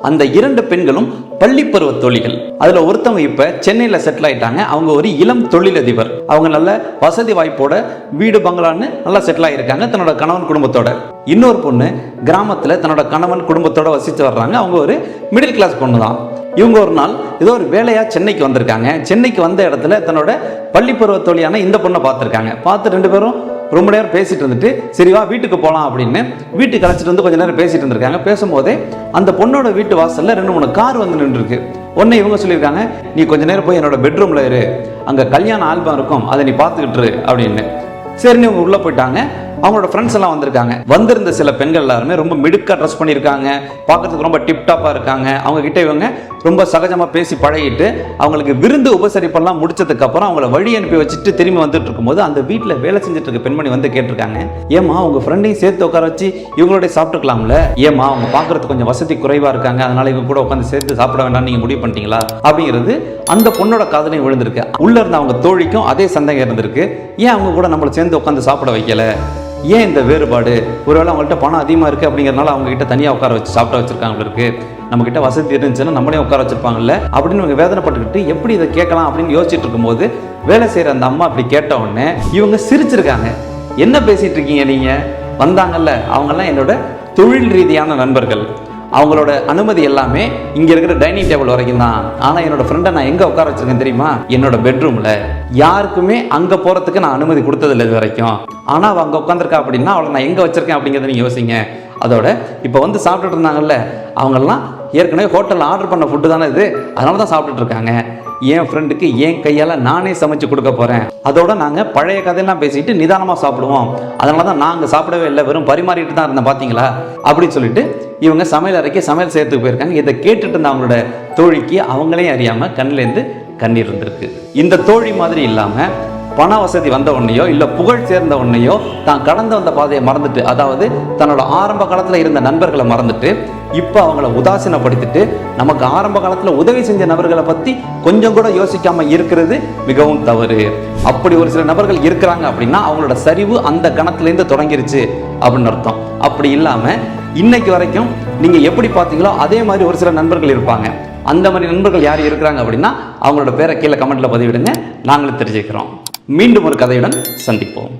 அந்த 2 பெண்களும் பள்ளி பருவ தோழிகள். அதுல ஒருத்தவங்க இப்ப சென்னையில செட்டில் ஆயிட்டாங்க. அவங்க ஒரு இளம் தொழிலதிபர். அவங்க நல்ல வசதி வாய்ப்போட வீடு பங்களான்னு நல்லா செட்டில் ஆகியிருக்காங்க தன்னோட கணவன் குடும்பத்தோட. இன்னொரு பொண்ணு கிராமத்துல தன்னோட கணவன் குடும்பத்தோட வசித்து வர்றாங்க. அவங்க ஒரு மிடில் கிளாஸ் பொண்ணு தான். இவங்க ஒரு நாள் ஏதோ ஒரு வேலையா சென்னைக்கு வந்திருக்காங்க. சென்னைக்கு வந்த இடத்துல தன்னோட பள்ளி பருவ தோழியான இந்த பொண்ணை பார்த்துருக்காங்க. பார்த்து 2 பேரும் ரொம்ப நேரம் பேசிட்டு இருந்துட்டு சரி வா வீட்டுக்கு போகலாம் அப்படின்னு வீட்டுக்கு அழைச்சிட்டு வந்து கொஞ்ச நேரம் பேசிட்டு இருந்திருக்காங்க. பேசும்போதே அந்த பொண்ணோட வீட்டு வாசல்ல 2-3 கார் வந்து நின்றுருக்கு. உடனே இவங்க சொல்லியிருக்காங்க, நீ கொஞ்ச நேரம் போய் என்னோட பெட்ரூம்ல இரு, அங்க கல்யாண ஆல்பம் இருக்கும், அதை நீ பார்த்துக்கிட்டு அப்படின்னு. சரின்னு இவங்க உள்ள போயிட்டாங்க. அவங்களோட ஃப்ரெண்ட்ஸ் எல்லாம் வந்திருக்காங்க. வந்திருந்த சில பெண்கள் எல்லாருமே ரொம்ப மிடுக்கா ட்ரெஸ் பண்ணியிருக்காங்க. பார்க்கறதுக்கு ரொம்ப டிப்டாப்பா இருக்காங்க. அவங்க கிட்ட இவங்க ரொம்ப சகஜமா பேசி பழகிட்டு அவங்களுக்கு விருந்து உபசரிப்பெல்லாம் முடிச்சதுக்கு அப்புறம் அவங்கள வழி அனுப்பி வச்சுட்டு திரும்பி வந்துட்டு இருக்கும்போது அந்த வீட்டில் வேலை செஞ்சுட்டு இருக்க பெண்மணி வந்து கேட்டிருக்காங்க, ஏமா உங்க ஃப்ரெண்டையும் சேர்த்து உட்கார வச்சு இவங்களோட சாப்பிட்டுக்கலாம்ல, ஏமா அவங்க பார்க்கறதுக்கு கொஞ்சம் வசதி குறைவா இருக்காங்க, அதனால இவங்க கூட உட்காந்து சேர்த்து சாப்பிட வேண்டாம் நீங்க முடிவு பண்ணிட்டீங்களா அப்படிங்கிறது அந்த பொண்ணோட காதலையும் விழுந்திருக்கு. உள்ள இருந்த அவங்க தோழிக்கும் அதே சந்தேகம் இருந்திருக்கு, ஏன் அவங்க கூட நம்மளை சேர்ந்து உட்காந்து சாப்பிட வைக்கல, ஏன் இந்த வேறுபாடு, ஒருவேளை அவங்கள்ட்ட பணம் அதிகமாக இருக்குது அப்படிங்கிறனால அவங்க கிட்ட தனியாக உட்கார வச்சு சாப்பிட வச்சிருக்காங்க இருக்கு, நம்ம கிட்ட வசதி இருந்துச்சுன்னா நம்மளே உட்கார வச்சிருப்பாங்கல்ல அப்படின்னு இவங்க வேதனைப்பட்டுக்கிட்டு எப்படி இதை கேட்கலாம் அப்படின்னு யோசிச்சுட்டு இருக்கும்போது வேலை செய்கிற அந்த அம்மா அப்படி கேட்ட உடனே இவங்க சிரிச்சிருக்காங்க. என்ன பேசிட்டு இருக்கீங்க நீங்க, வந்தாங்கல்ல அவங்கெல்லாம் என்னோட தொழில் ரீதியான நண்பர்கள், அவங்களோட அனுமதி எல்லாமே இங்க இருக்கிற டைனிங் டேபிள் வரைக்கும் தான். ஆனா என்னோட ஃப்ரெண்டை நான் எங்க உட்கார வச்சிருக்கேன் தெரியுமா, என்னோட பெட்ரூம்ல. யாருக்குமே அங்க போறதுக்கு நான் அனுமதி கொடுத்தது இல்லை இது வரைக்கும். ஆனா அவ அங்க உட்காந்துருக்கா அப்படின்னா அவளை நான் எங்க வச்சிருக்கேன் அப்படிங்கிறத நீங்க யோசிங்க. அதோட இப்ப வந்து சாப்பிட்டுட்டு இருந்தாங்கல்ல அவங்கெல்லாம் ஏற்கனவே ஹோட்டலில் ஆர்டர் பண்ண ஃபுட்டு தானே இது, அதனால தான் சாப்பிட்டுட்டு இருக்காங்க. என் ஃப்ரெண்டுக்கு என் கையால் நானே சமைச்சு கொடுக்க போகிறேன். அதோட நாங்கள் பழைய கதையெல்லாம் பேசிட்டு நிதானமாக சாப்பிடுவோம். அதனால தான் நாங்கள் சாப்பிடவே இல்லை, வெறும் பரிமாறிட்டு தான் இருந்தேன் பார்த்தீங்களா அப்படின்னு சொல்லிட்டு இவங்க சமையல் அறைக்கு சமையல் செய்யறதுக்கு போயிருக்காங்க. இதை கேட்டுட்டு இருந்த அவங்களோட தோழிக்கு அவங்களையும் அறியாமல் கண்ணிலேருந்து கண்ணீர் இருந்திருக்கு. இந்த தோழி மாதிரி இல்லாமல் பண வசதி வந்த உடனேயோ இல்லை புகழ் சேர்ந்த உடனேயோ தான் கடந்து வந்த பாதையை மறந்துட்டு, அதாவது தன்னோட ஆரம்ப காலத்தில் இருந்த நண்பர்களை மறந்துட்டு இப்போ அவங்கள உதாசீனப்படுத்திட்டு நமக்கு ஆரம்ப காலத்தில் உதவி செஞ்ச நபர்களை பற்றி கொஞ்சம் கூட யோசிக்காம இருக்கிறது மிகவும் தவறு. அப்படி ஒரு சில நபர்கள் இருக்கிறாங்க அப்படின்னா அவங்களோட சரிவு அந்த கணத்துலேருந்து தொடங்கிருச்சு அப்படின்னு அர்த்தம். அப்படி இல்லாமல் இன்னைக்கு வரைக்கும் நீங்கள் எப்படி பார்த்தீங்களோ அதே மாதிரி ஒரு சில நண்பர்கள் இருப்பாங்க. அந்த மாதிரி நண்பர்கள் யார் இருக்கிறாங்க அப்படின்னா அவங்களோட பேரை கீழே கமெண்ட்ல பதிவிடுங்க, நாங்களும் தெரிஞ்சுக்கிறோம். மீண்டும் ஒரு கதையுடன் சந்திப்போம்.